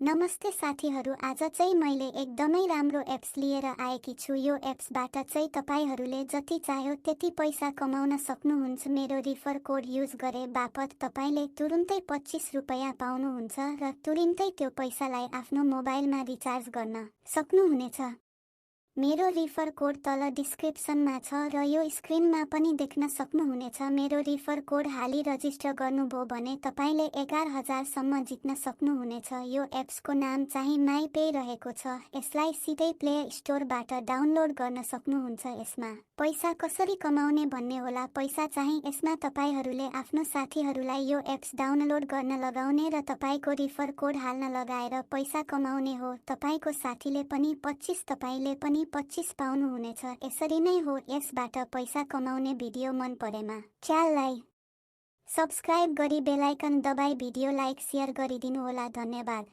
नमस्ते साथीहरू, आज चाहिँ मैले एकदमै राम्रो एप्स लिएर आएकी छु। यो एप्सबाट चाहिँ तपाईहरूले जति चाह्यो त्यति पैसा कमाउन सक्नुहुन्छ। मेरो रिफर कोड युज गरे बापत तपाईले तुरुन्तै 25 रुपैयाँ पाउनुहुन्छ र तुरुन्तै त्यो पैसालाई आफ्नो मोबाइलमा रिचार्ज गर्न सक्नुहुनेछ। मेरो रिफर कोड तल डिस्क्रिप्सनमा छ र यो स्क्रिनमा पनि देख्न सक्नुहुनेछ। मेरो रिफर कोड हाली रजिस्टर गर्नुभयो भने तपाईले 11,000 सम्म जित्न सक्नुहुनेछ। यो एप्सको नाम चाहिँ माई पे रहेको छ। यसलाई सिधै प्ले स्टोरबाट डाउनलोड गर्न सक्नुहुन्छ। यसमा पैसा कसरी कमाउने भन्ने होला। पैसा चाहिँ यसमा तपाईहरूले आफ्नो साथीहरूलाई यो एप्स डाउनलोड गर्न लगाउने र तपाईको रिफर कोड हाल्न लगाएर पैसा कमाउने हो। तपाईको साथीले पनि 25, तपाईले पनि 25 पाउनुहुनेछ। यसरी नै हो यसबाट पैसा कमाउने। भिडियो मन परेमा च्यानललाई सब्स्क्राइब गरी बेल आइकन दबाई भिडियो लाइक शेयर गरिदिनु होला। धन्यवाद।